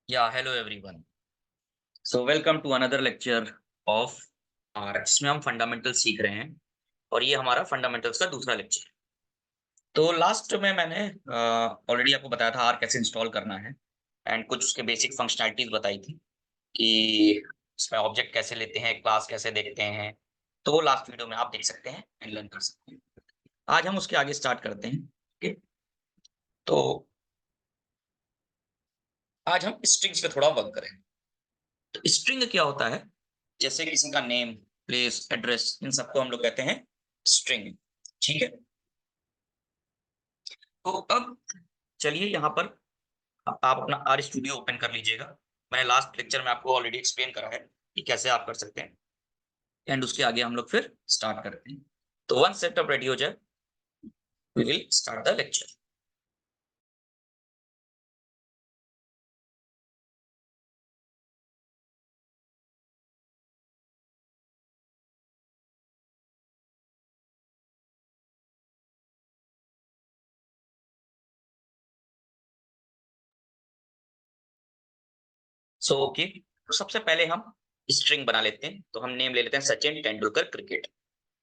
Yeah, hello everyone. So welcome to another lecture of R जिसमें हम fundamental सीख रहे हैं और ये हमारा फंडामेंटल्स का दूसरा लेक्चर है। तो लास्ट में मैंने ऑलरेडी आपको बताया था आर कैसे इंस्टॉल करना है एंड कुछ उसके बेसिक फंक्शनैलिटीज बताई थी कि इसमें ऑब्जेक्ट कैसे लेते हैं, क्लास कैसे देखते हैं। तो वो लास्ट वीडियो में आप देख सकते हैं एंड लर्न कर सकते हैं। आज हम उसके आगे स्टार्ट करते हैं। ओके, तो आज हम स्ट्रिंग्स पे थोड़ा वर्क करेंगे। तो स्ट्रिंग क्या होता है? जैसे किसी का नेम, प्लेस, एड्रेस, इन सबको हम लोग कहते हैं स्ट्रिंग। ठीक है, तो अब चलिए यहाँ पर आप अपना आर स्टूडियो ओपन कर लीजिएगा। मैंने लास्ट लेक्चर में आपको ऑलरेडी एक्सप्लेन करा है कि कैसे आप कर सकते हैं एंड उसके आगे हम लोग फिर स्टार्ट करते हैं। तो वन सेटअप रेडी हो जाए, we will start the lecture. So okay, तो सबसे पहले हम स्ट्रिंग बना लेते हैं। तो हम नेम ले लेते हैं सचिन तेंदुलकर क्रिकेट।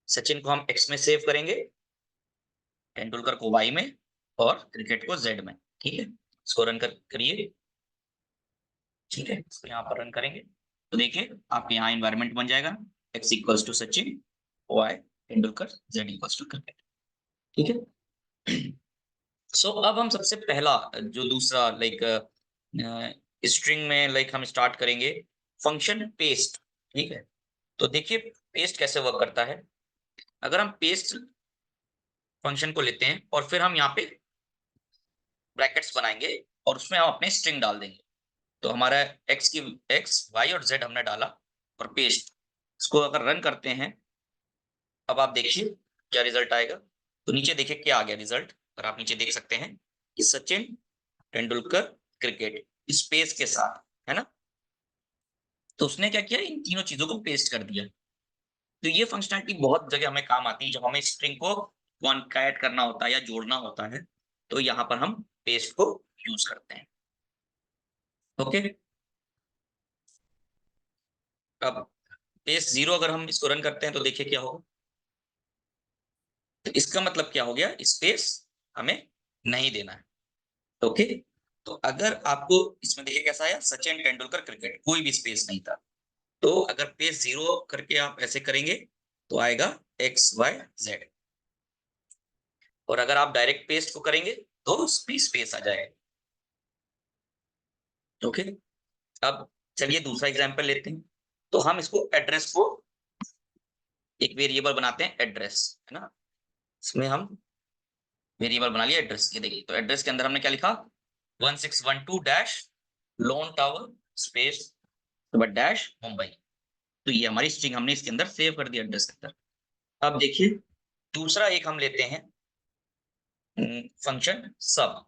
सचिन को हम एक्स में सेव करेंगे, तेंदुलकर को वाई में और क्रिकेट को जेड में। ठीक है, इसको रन करिए। ठीक है, इसको यहाँ पर रन करेंगे तो देखिए आपके यहाँ एनवायरनमेंट बन जाएगा। X equals to Sachin, Y Tendulkar, Z equals to cricket. ठीक है। सो अब हम सबसे पहला जो दूसरा लाइक स्ट्रिंग में लाइक हम स्टार्ट करेंगे फंक्शन पेस्ट। ठीक है, तो देखिए पेस्ट कैसे वर्क करता है। अगर हम पेस्ट फंक्शन को लेते हैं और फिर हम यहाँ पे ब्रैकेट्स बनाएंगे और उसमें हम अपने स्ट्रिंग डाल देंगे। तो हमारा एक्स वाई और जेड हमने डाला और पेस्ट। इसको अगर रन करते हैं, अब आप देखिए क्या रिजल्ट आएगा। तो नीचे देखिए क्या आ गया रिजल्ट। और आप नीचे देख सकते हैं कि सचिन तेंदुलकर क्रिकेट स्पेस के साथ, है ना। तो उसने क्या किया, इन तीनों चीजों को पेस्ट कर दिया। तो ये फंक्शनलिटी बहुत जगह हमें काम आती है जब हमें स्ट्रिंग को कॉन्कैट करना होता है या जोड़ना होता है। तो यहाँ पर हम पेस्ट को यूज करते हैं। ओके, अब पेस्ट जीरो अगर हम इसको रन करते हैं तो देखिए क्या होगा। तो इसका मतलब क्या हो गया, स्पेस हमें नहीं देना है। ओके, तो अगर आपको इसमें देखिए कैसा आया, सचिन तेंदुलकर क्रिकेट, कोई भी स्पेस नहीं था। तो अगर पेज जीरो करके आप ऐसे करेंगे तो आएगा एक्स वाई जेड। और अगर आप डायरेक्ट पेस्ट को करेंगे तो स्पेस आ जाएगा। ओके, अब चलिए दूसरा एग्जांपल लेते हैं। तो हम इसको एड्रेस को एक वेरिएबल बनाते हैं, एड्रेस, है ना। इसमें हम वेरिएबल बना लिया एड्रेस। ये देखिए, तो एड्रेस के अंदर हमने क्या लिखा, 1612 dash loan tower space dash Mumbai. तो ये हमारी स्ट्रिंग हमने इसके अंदर सेव कर दिया एड्रेस के अंदर। अब देखिए दूसरा एक हम लेते हैं फंक्शन सब।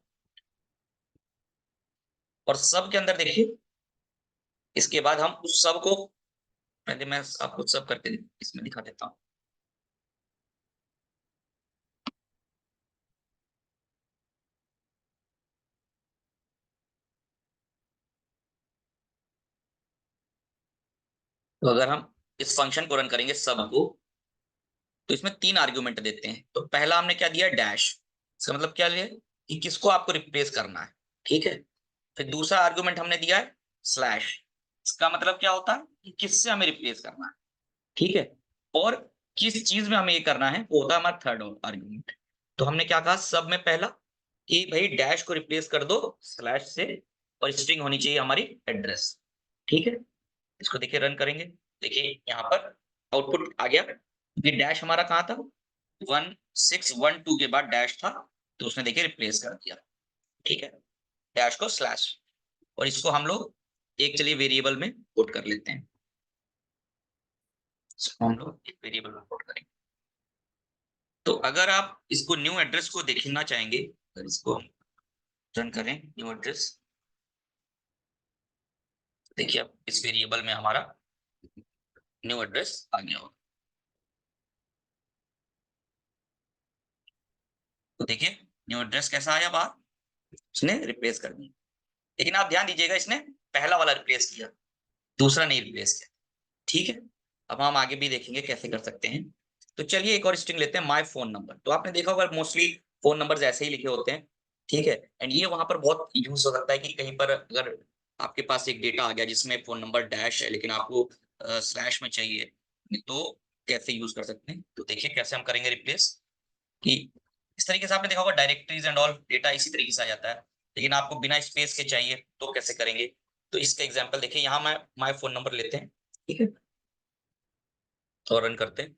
और सब के अंदर देखिए, इसके बाद हम उस सब को, पहले मैं आपको सब करके इसमें दिखा देता हूँ। तो अगर हम इस फंक्शन को रन करेंगे सब को, तो इसमें 3 आर्गुमेंट देते हैं। तो पहला हमने क्या दिया, डैश। इसका मतलब क्या लिया कि किसको आपको रिप्लेस करना है। ठीक है, फिर दूसरा आर्गुमेंट हमने दिया है स्लैश। इसका मतलब क्या होता है कि किससे हमें रिप्लेस करना है। ठीक है, और किस चीज में हमें ये करना है वो होता है हमारा थर्ड आर्गुमेंट। तो हमने क्या कहा सब में, पहला कि भाई डैश को रिप्लेस कर दो स्लैश से और स्ट्रिंग होनी चाहिए हमारी एड्रेस। ठीक है, इसको देखिए रन करेंगे, देखिए यहाँ पर आउटपुट आ गया। ये डैश हमारा कहाँ था, 1612 के बाद डैश था, तो उसने देखिए रिप्लेस कर दिया। ठीक है, डैश को स्लैश। और इसको हम लोग एक, चलिए वेरिएबल में पुट कर लेते हैं। इसको हम लोग एक वेरिएबल में पुट करेंगे। तो अगर आप इसको न्यू एड्रेस को देखना चाहेंगे, अगर इसको रन करें न्यू एड्रेस, देखिए अब इस वेरिएबल में हमारा न्यू एड्रेस आ गया होगा। तो देखिए न्यू एड्रेस कैसा आया बाहर, उसने रिप्लेस कर दिया। लेकिन आप ध्यान दीजिएगा, इसने पहला वाला रिप्लेस किया, दूसरा नहीं रिप्लेस किया। ठीक है, अब हम आगे भी देखेंगे कैसे कर सकते हैं। तो चलिए एक और स्ट्रिंग लेते हैं, माय फोन नंबर। तो आपने देखा होगा मोस्टली फोन नंबर्स ऐसे ही लिखे होते हैं। ठीक है, एंड ये वहां पर बहुत यूज हो सकता है कि कहीं पर अगर आपके पास एक डेटा आ गया जिसमें फोन नंबर डैश है लेकिन आपको स्लैश में चाहिए, तो कैसे यूज कर सकते हैं। तो देखिए कैसे हम करेंगे रिप्लेस, कि इस तरीके से आपने देखा होगा डायरेक्टरीज एंड ऑल डेटा इसी तरीके से आ जाता है, लेकिन आपको बिना स्पेस के चाहिए तो कैसे करेंगे। तो इसका एग्जांपल देखिए, यहाँ मैं माय फोन नंबर लेते हैं, ठीक है, और रन करते हैं।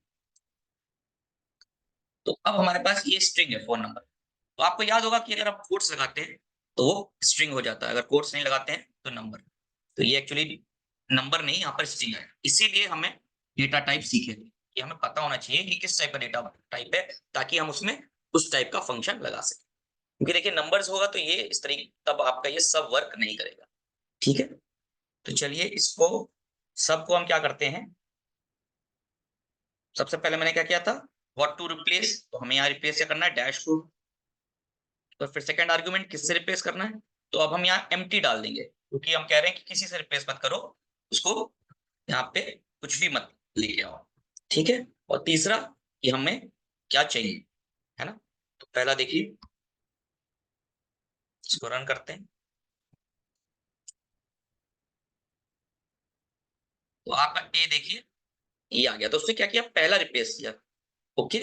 तो अब हमारे पास ये स्ट्रिंग है फोन नंबर। तो आपको याद होगा कि अगर आप कोट्स लगाते हैं तो वो स्ट्रिंग हो जाता है, अगर कोट्स नहीं लगाते हैं तो नंबर। तो ये एक्चुअली नंबर नहीं, यहाँ पर स्ट्रिंग है। इसीलिए हमें डेटा टाइप सीखे थे कि हमें पता होना चाहिए कि किस टाइप का डेटा टाइप है, ताकि हम उसमें उस टाइप का फंक्शन लगा सकें। क्योंकि देखिए नंबर्स होगा तो ये इस तरीके, तब आपका ये सब वर्क नहीं करेगा। ठीक है, तो चलिए इसको सबको हम क्या करते हैं। सबसे पहले मैंने क्या किया था, व्हाट टू रिप्लेस, तो हमें यहाँ रिप्लेस क्या करना है, डैश को। तो फिर सेकंड आर्गुमेंट किससे रिप्लेस करना है, तो अब हम यहाँ एम्प्टी डाल देंगे, क्योंकि हम कह रहे हैं कि किसी से रिप्लेस मत करो, उसको यहाँ पे कुछ भी मत लेके आओ। ठीक है, और तीसरा कि हमें क्या चाहिए, है ना। तो पहला देखिए, इसको रन करते हैं। तो आपका ए देखिए, ये आ गया। तो उसने क्या किया, पहला रिप्लेस किया। ओके,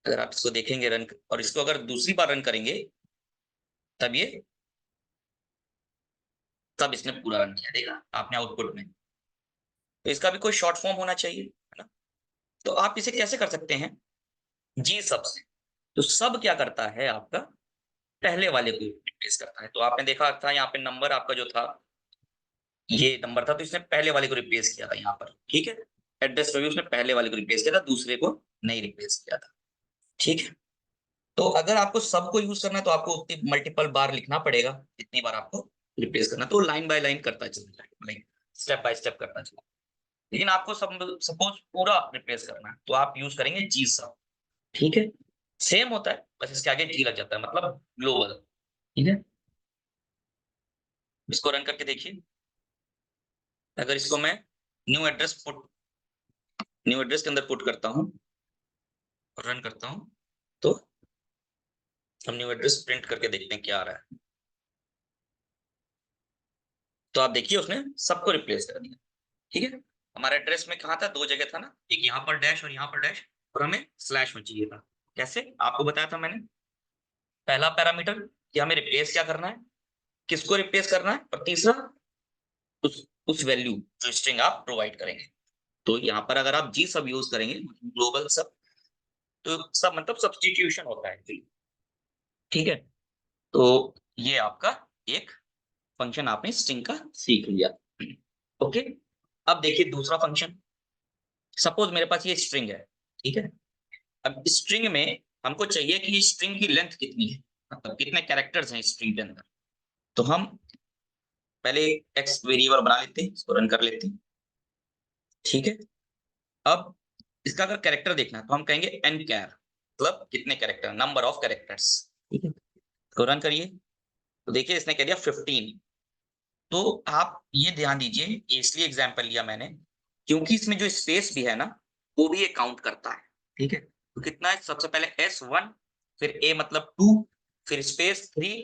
अगर आप इसको देखेंगे रन, और इसको अगर दूसरी बार रन करेंगे तब ये, तब इसने पूरा रन किया, देखा आपने आउटपुट में। तो इसका भी कोई शॉर्ट फॉर्म होना चाहिए, है ना। तो आप इसे कैसे कर सकते हैं, जी सब से। तो सब क्या करता है, आपका पहले वाले को रिप्लेस करता है। तो आपने देखा था यहाँ पे नंबर आपका जो था, ये नंबर था, तो इसने पहले वाले को रिप्लेस किया था यहाँ पर। ठीक है, एड्रेस वैल्यू उसने पहले वाले को रिप्लेस किया था, दूसरे को नहीं रिप्लेस किया था। ठीक है, तो अगर आपको सबको यूज करना है तो आपको उतनी मल्टीपल बार लिखना पड़ेगा, जितनी बार आपको रिप्लेस करना। तो लाइन बाय लाइन करता चला जाएगा, लाइन स्टेप बाय स्टेप करता चला। लेकिन आपको सब सपोज पूरा रिप्लेस करना है तो आप यूज करेंगे जी सब। ठीक है, सेम होता है, बस इसके आगे जी लग जाता है, मतलब ग्लोबल। ठीक है, इसको रन करके देखिए। अगर इसको मैं new address put, new address के अंदर पुट करता हूँ और रन करता हूँ, तो हम न्यू एड्रेस प्रिंट करके देखते हैं क्या आ रहा है। तो आप देखिए उसने सबको रिप्लेस कर दिया। ठीक है, हमारा एड्रेस में कहा था, दो जगह था ना, एक यहाँ पर डैश और यहाँ पर डैश, और हमें स्लैश में चाहिए था। कैसे आपको बताया था मैंने, पहला पैरामीटर कि हमें रिप्लेस क्या करना है, किसको रिप्लेस करना है, और तीसरा उस वैल्यू जो स्ट्रिंग आप प्रोवाइड करेंगे। तो यहाँ पर अगर आप जी सब यूज करेंगे, ग्लोबल सब, तो सब मतलब सब्स्टिट्यूशन होता है actually। ठीक है, तो ये आपका एक फंक्शन आपने स्ट्रिंग का सीख लिया। ओके, अब देखिए दूसरा फंक्शन। सपोज मेरे पास ये स्ट्रिंग है, ठीक है। अब स्ट्रिंग में हमको चाहिए कि स्ट्रिंग की लेंथ कितनी है, मतलब कितने कैरेक्टर्स हैं स्ट्रिंग के अंदर। तो हम पहले टेक्स्ट वेरिएबल बना लेते हैं, इसको रन कर लेते हैं। ठीक है, अब इसका अगर कैरेक्टर देखना है तो हम कहेंगे एन कैर, मतलब कितने कैरेक्टर, नंबर ऑफ कैरेक्टर्स। ठीक है, इसको रन करिए। तो देखिए इसने कह दिया 15। तो आप ये ध्यान दीजिए, ये इसलिए एग्जांपल लिया मैंने क्योंकि इसमें जो स्पेस भी है ना, वो भी ये काउंट करता है। ठीक है, तो कितना है, सबसे पहले S1, फिर A मतलब 2, फिर स्पेस 3,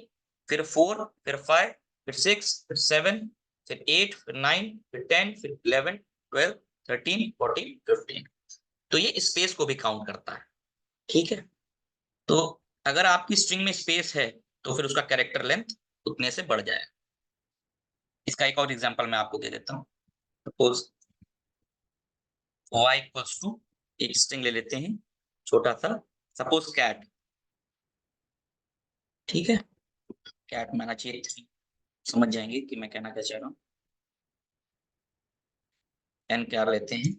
फिर 4, फिर 5, फिर 6, फिर 7, फिर 8, फिर 9, फिर 10, फिर 11, 12, 13, 14, 15। तो ये स्पेस को भी काउंट करता है। ठीक है, तो अगर आपकी स्ट्रिंग में स्पेस है तो फिर उसका कैरेक्टर लेंथ उतने से बढ़ जाएगा। इसका एक और एग्जांपल मैं आपको दे देता हूँ। सपोज y इक्वल्स टू, एक स्ट्रिंग ले लेते हैं छोटा सा, सपोज कैट। ठीक है, कैट में आना चाहिए 3, समझ जाएंगे कि मैं कहना क्या चाह रहा हूँ। एन क्या लेते हैं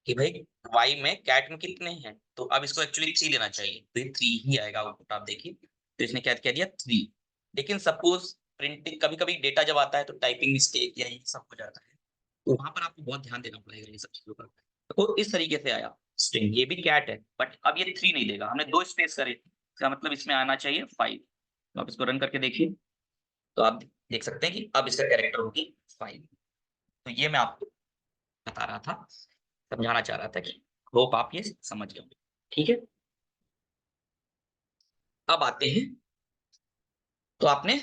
कि भाई y में कैट में कितने हैं, तो अब इसको एक्चुअली 3 लेना चाहिए, तो ये 3 ही आएगा आउटपुट। आप देखिए, तो इसने क्या कह दिया 3। लेकिन सपोज प्रिंटिंग, कभी कभी डेटा जब आता है तो टाइपिंग मिस्टेक या ये सब हो जाता है, तो वहां पर आपको बहुत ध्यान देना पड़ेगा ये सब चीजों पर। तो इस तरीके से आया स्ट्रिंग, ये भी कैट है, बट अब ये 3 नहीं देगा, हमने 2 स्पेस करे, इसका मतलब इसमें आना चाहिए 5। तो आप इसको रन करके देखिए, तो आप देख सकते हैं कि अब इसका कैरेक्टर होगी 5। तो ये मैं आपको बता रहा था, समझाना चाह रहा था कि होप आप ये समझ गए होंगे। ठीक है, अब आते हैं, तो आपने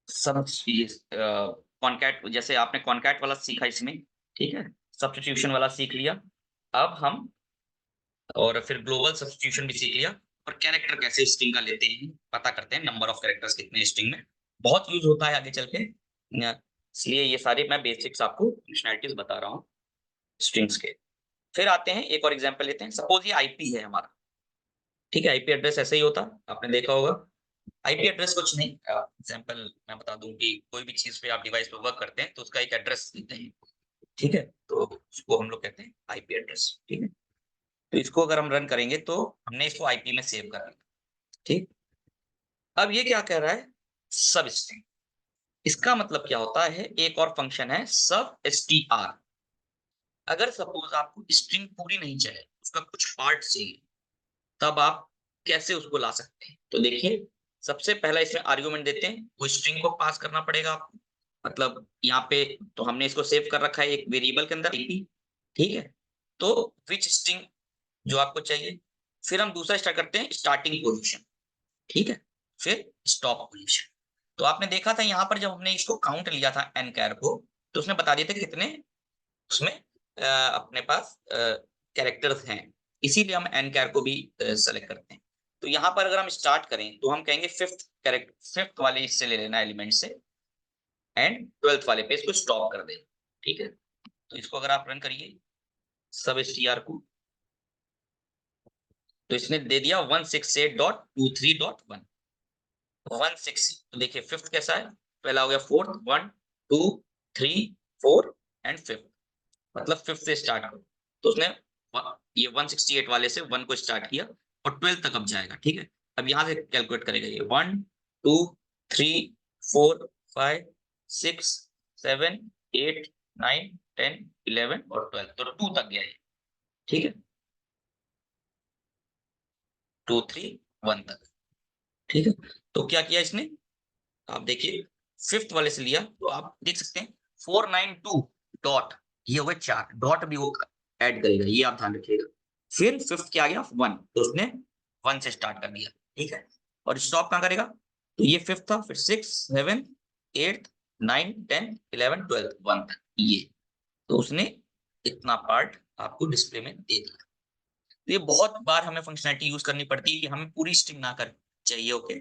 सब ये कॉनकैट, जैसे आपने कॉनकैट वाला सीखा इसमें, ठीक है, सब्स्टिट्यूशन वाला सीख लिया। अब हम और फिर ग्लोबल सब्स्टिट्यूशन भी सीख लिया, और कैरेक्टर कैसे स्ट्रिंग का लेते हैं पता करते हैं, नंबर ऑफ कैरेक्टर्स कितने स्ट्रिंग में, बहुत यूज होता है आगे चल के। इसलिए ये सारे मैं बेसिक्स आपको फंक्शनैलिटीज बता रहा हूँ स्ट्रिंग्स के। फिर आते हैं, एक और एग्जांपल लेते हैं। सपोज ये आईपी है हमारा, ठीक है, आईपी एड्रेस ऐसे ही होता, आपने देखा होगा। आईपी एड्रेस कुछ नहीं, एग्जांपल मैं बता दूं कि कोई भी चीज पे आप डिवाइस पे वर्क करते हैं तो उसका एक एड्रेस देते हैं, ठीक है, तो उसको हम लोग कहते हैं आईपी एड्रेस। ठीक है, तो इसको अगर हम रन करेंगे तो हमने इसको आईपी में सेव कर लिया। ठीक, अब ये क्या कह रहा है, सब स्ट्रिंग। इसका मतलब क्या होता है, एक और फंक्शन है सब str। अगर सपोज आपको स्ट्रिंग पूरी नहीं चाहिए, उसका कुछ पार्ट चाहिए, तब आप कैसे उसको ला सकते हैं। तो देखिए, सबसे पहला इसमें आर्गुमेंट देते हैं, वो स्ट्रिंग को पास करना पड़ेगा आपको। मतलब यहाँ पे तो हमने इसको सेव कर रखा है एक वेरिएबल के अंदर ip, ठीक है, तो विच स्ट्रिंग जो आपको चाहिए। फिर हम दूसरा स्टार्ट करते हैं स्टार्टिंग पोजीशन, ठीक है, फिर स्टॉप पोजीशन। तो आपने देखा था यहाँ पर जब हमने इसको काउंट लिया था एन कैर को, तो उसने बता दिए थे कितने उसमें अपने पास कैरेक्टर्स हैं, इसीलिए हम एन कैर को भी सेलेक्ट करते हैं। तो यहाँ पर अगर हम स्टार्ट करें तो हम कहेंगे फिफ्थ वाले इससे ले लेना एलिमेंट से, एंड 12th वाले पे इसको स्टॉप कर देना। ठीक है, तो इसको अगर आप रन करिए सब str को, तो इसने दे दिया 168.23.1। 160, तो देखिए फिफ्थ कैसा है, पहला हो गया फोर्थ, 1 2 3 4 एंड फिफ्थ, मतलब फिफ्थ से स्टार्ट करो। तो उसने ये 168 वाले से 1 को स्टार्ट किया और 12 तक अब जाएगा। ठीक है, अब यहाँ से कैलकुलेट करेगा ये 1 2 3 4 5 6 7 8 9 10 11 और 12, तो 2 तक गया ये। ठीक है, 2 3 1 तक। ठीक है, तो क्या किया इसने, आप देखिए फिफ्थ वाले से लिया, तो आप देख सकते हैं 492 डॉट, ये हो गए 4 डॉट भी वो ऐड करेगा, ये आप ध्यान रखिएगा। फिर फिफ्थ क्या आ गया 1, तो उसने 1 से स्टार्ट कर दिया। ठीक है, और स्टॉप कहाँ करेगा, तो ये फिफ्थ था, फिर 6 7 8 9 10 11 12 1 तक ये, तो उसने इतना पार्ट आपको डिस्प्ले में दे दिया। तो ये बहुत बार हमें फंक्शनैलिटी यूज करनी पड़ती है कि हमें पूरी स्ट्रिंग ना कर चाहिए, ओके,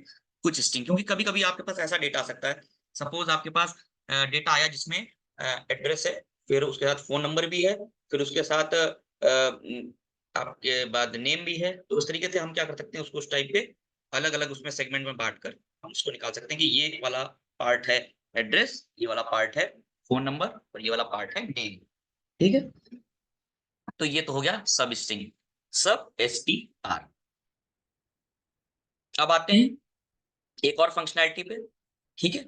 कुछ स्ट्रिंग, क्योंकि कभी कभी आपके पास ऐसा डेटा आ सकता है, सपोज आपके पास डेटा आया जिसमें एड्रेस है, फिर उसके साथ फोन नंबर भी है, फिर उसके साथ आपके बाद नेम भी है, तो उस तरीके से हम क्या कर सकते हैं, उसको उस टाइप पे अलग अलग उसमें सेगमेंट में बांट कर हम उसको निकाल सकते हैं कि ये वाला पार्ट है एड्रेस, ये वाला पार्ट है फोन नंबर, और ये वाला पार्ट है नेम। ठीक है, तो ये तो हो गया सब स्ट्रिंग, सब str। अब आते हैं एक और फंक्शनैलिटी पे। ठीक है,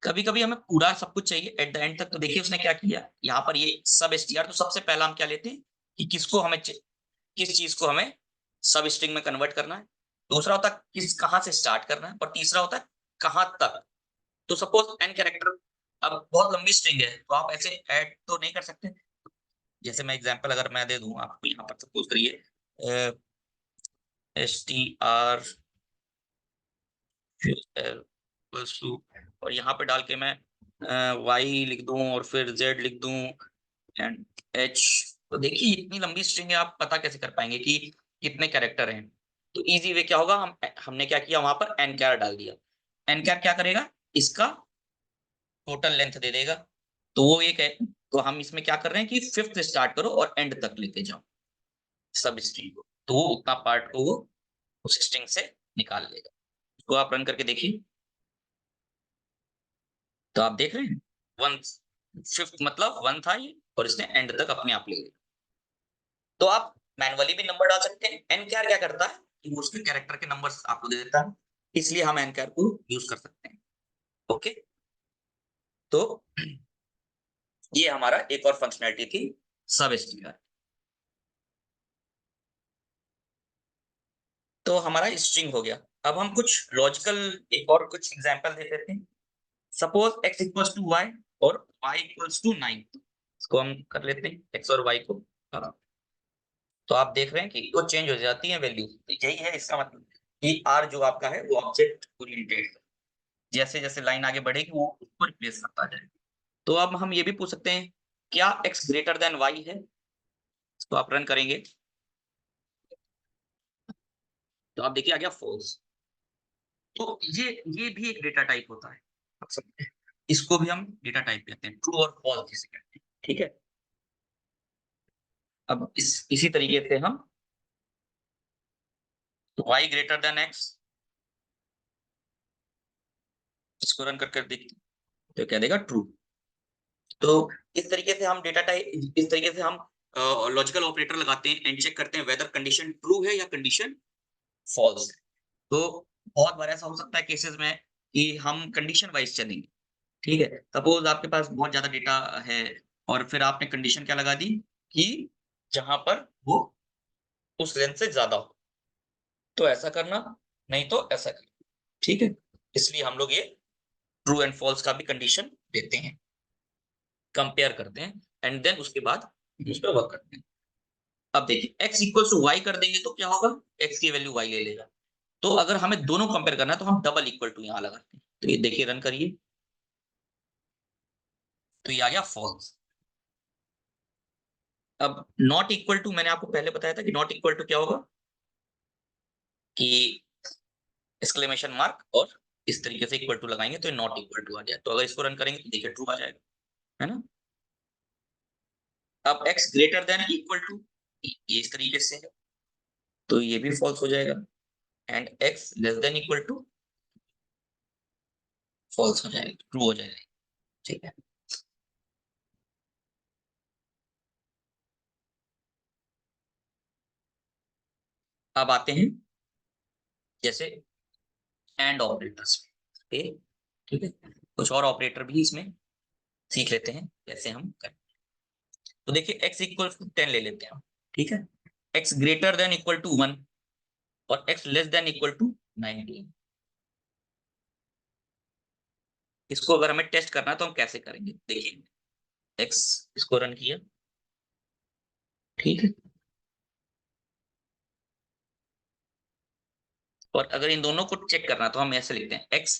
कभी कभी हमें पूरा सब कुछ चाहिए एट द एंड तक, तो देखिए उसने क्या किया, यहाँ पर ये सब str, तो सबसे पहला हम क्या लेते हैं कि किसको हमें किस चीज को हमें सब स्ट्रिंग में कन्वर्ट करना है, दूसरा होता है किस कहाँ से स्टार्ट करना है, और तीसरा होता है कहाँ तक। तो सपोज एन कैरेक्टर, अब बहुत लंबी स्ट्रिंग है तो आप ऐसे ऐड तो नहीं कर सकते। जैसे मैं एग्जांपल अगर मैं दे दूं आपको, यहाँ पर सपोज करिए str इक्वल्स टू, और यहाँ पे डाल के मैं y लिख दूं और फिर z लिख दूं एंड h, तो देखिए इतनी लंबी स्ट्रिंग है, आप पता कैसे कर पाएंगे कि कितने कैरेक्टर हैं। तो इजी वे क्या होगा, हमने क्या किया, वहां पर एन कैर डाल दिया। एन कैर क्या करेगा, इसका टोटल लेंथ दे देगा, तो वो एक है। तो हम इसमें क्या कर रहे हैं कि फिफ्थ से स्टार्ट करो और एंड तक लेके जाओ सब स्ट्रिंग को, तो वो उतना पार्ट को वो उस स्ट्रिंग से निकाल लेगा। तो आप रन करके देखिए, तो आप देख रहे हैं वन फिफ्थ मतलब 1 था ये, और इसने एंड तक अपने आप ले लिया। तो आप मैनुअली भी नंबर डाल सकते हैं। एनकेआर क्या करता है कि वो उसके कैरेक्टर के नंबर्स आपको दे देता है, इसलिए हम एनकेआर को यूज कर सकते हैं। ओके, तो ये हमारा एक और फंक्शनैलिटी थी सब स्ट्रिंग। तो हमारा स्ट्रिंग हो गया। अब हम कुछ लॉजिकल एक और कुछ एग्जांपल दे देते हैं। Suppose x equals to y और y इक्वल्स टू 9। इसको हम कर लेते हैं x और y को। हाँ, तो आप देख रहे हैं कि वो चेंज हो जाती है वैल्यू। यही है इसका मतलब कि r जो आपका है वो ऑब्जेक्ट ओरिएंटेड है। जैसे जैसे लाइन आगे बढ़ेगी वो उसको रिप्लेस करता जाएगा। तो अब हम ये भी पूछ सकते हैं, क्या x ग्रेटर देन y है? तो आप रन करेंगे तो आप देखिए आ गया फॉल्स। तो ये भी एक डेटा टाइप होता है। आप समझे? इसको भी हम डेटा टाइप कहते हैं, ट्रू और फॉल्स जिसे कहते हैं। ठीक है। अब इसी तरीके से हम y ग्रेटर देन x इसको रन करके देखते हैं, तो क्या देगा? ट्रू। तो इस तरीके से हम डेटा टाइप, इस तरीके से हम लॉजिकल ऑपरेटर लगाते हैं एंड चेक करते हैं वेदर कंडीशन ट्रू है या कंडीशन फॉल्स है। तो बहुत बार ऐसा हो सकता है केसेस में कि हम कंडीशन वाइज चलेंगे। ठीक है। सपोज आपके पास बहुत ज्यादा डेटा है और फिर आपने कंडीशन क्या लगा दी कि जहां पर वो उस लेंथ से ज्यादा हो, तो ऐसा करना, नहीं तो ऐसा करना। ठीक है। इसलिए हम लोग ये ट्रू एंड फॉल्स का भी कंडीशन देते हैं, कंपेयर करते हैं एंड देन उसके बाद उस पर वर्क करते हैं। अब देखिए x इक्वल्स टू y कर देंगे तो क्या होगा? x की वैल्यू y ले लेगा। तो अगर हमें दोनों कंपेयर करना है तो हम डबल इक्वल टू यहाँ लगाते हैं। तो ये देखिए रन करिए तो ये आ गया फॉल्स। अब नॉट इक्वल टू मैंने आपको पहले बताया था कि नॉट इक्वल टू क्या होगा कि एक्सक्लेमेशन मार्क और इस तरीके से इक्वल टू लगाएंगे तो ये नॉट इक्वल टू आ गया। तो अगर इसको रन करेंगे तो देखिए ट्रू आ जाएगा, है ना। अब x greater than equal to ये इस तरीके से है तो ये भी फॉल्स हो जाएगा and x less than equal to false हो जाएगा, ट्रू हो जाएगा। ठीक है। अब आते हैं जैसे एंड ऑपरेटर्स। ठीक है। कुछ और ऑपरेटर भी इसमें सीख लेते हैं कैसे हम करें। तो देखिए x इक्वल टू 10 ले लेते हैं हम। ठीक है। x greater than equal to 1 और x less than equal to 19। इसको अगर हमें टेस्ट करना है तो हम कैसे करेंगे देखिए। x इसको रन किया। ठीक है। और अगर इन दोनों को चेक करना है तो हम ऐसे लिखते हैं x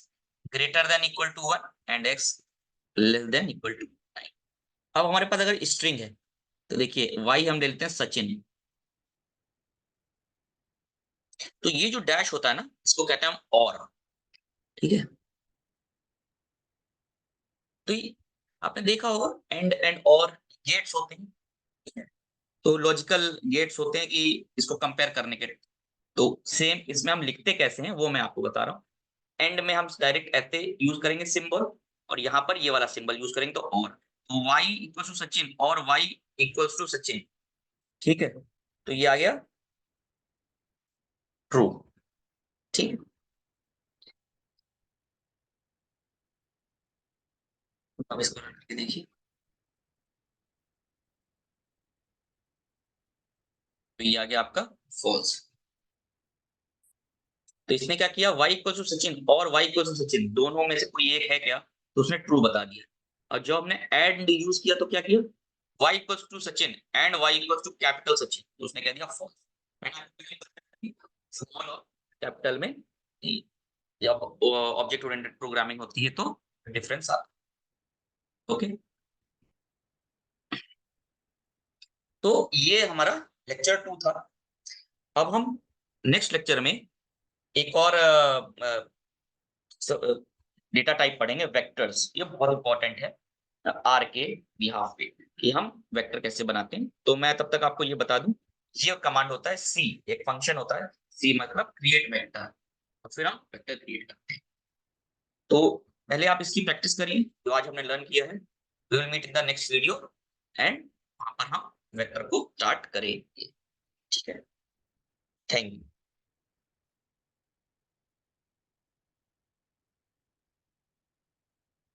greater than equal to 1 and x less than equal to 9। अब हमारे पास अगर स्ट्रिंग है तो देखिए y हम ले लेते हैं सचिन। तो ये जो डैश होता है ना इसको कहते हैं हम और। ठीक है। तो ये आपने देखा होगा एंड और गेट्स होते हैं। ठीक है? तो लॉजिकल गेट्स होते हैं कि इसको कंपेयर करने के। तो सेम इसमें हम लिखते कैसे हैं वो मैं आपको बता रहा हूँ। एंड में हम डायरेक्ट ऐसे यूज करेंगे सिंबल और यहाँ पर ये वाला सिंबल यूज करेंगे तो और। तो y इक्वल्स टू सचिन और y इक्वल्स टू सचिन। ठीक है। तो ये आ गया ट्रू। ठीक है। अब इसको रन करके देखिए तो ये आ गया आपका फॉल्स। तो इसने क्या किया y इक्वल्स टू सचिन और y इक्वल्स टू सचिन दोनों में से कोई एक है क्या, तो उसने ट्रू बता दिया। और जो हमने एंड यूज किया तो क्या किया, y equals to Sachin and y equals to capital Sachin, तो उसने कह दिया फॉल्स। स्मॉल और कैपिटल में जब ऑब्जेक्ट ओरिएंटेड प्रोग्रामिंग होती है तो डिफरेंस आता है। ओके। तो ये हमारा लेक्चर 2 था। अब हम नेक्स्ट लेक्चर में एक और डेटा टाइप पढ़ेंगे वेक्टर्स। ये बहुत इंपॉर्टेंट है आर के बिहाफ पे कि हम वेक्टर कैसे बनाते हैं। तो मैं तब तक आपको ये बता दूं, ये कमांड होता है सी, एक फंक्शन होता है सी मतलब क्रिएट वेक्टर, और फिर हम वेक्टर क्रिएट करते हैं। तो पहले आप इसकी प्रैक्टिस करिए जो आज हमने लर्न किया है। We will meet in the next video and वहां पर हम वेक्टर को स्टार्ट करेंगे। ठीक है। Thank you.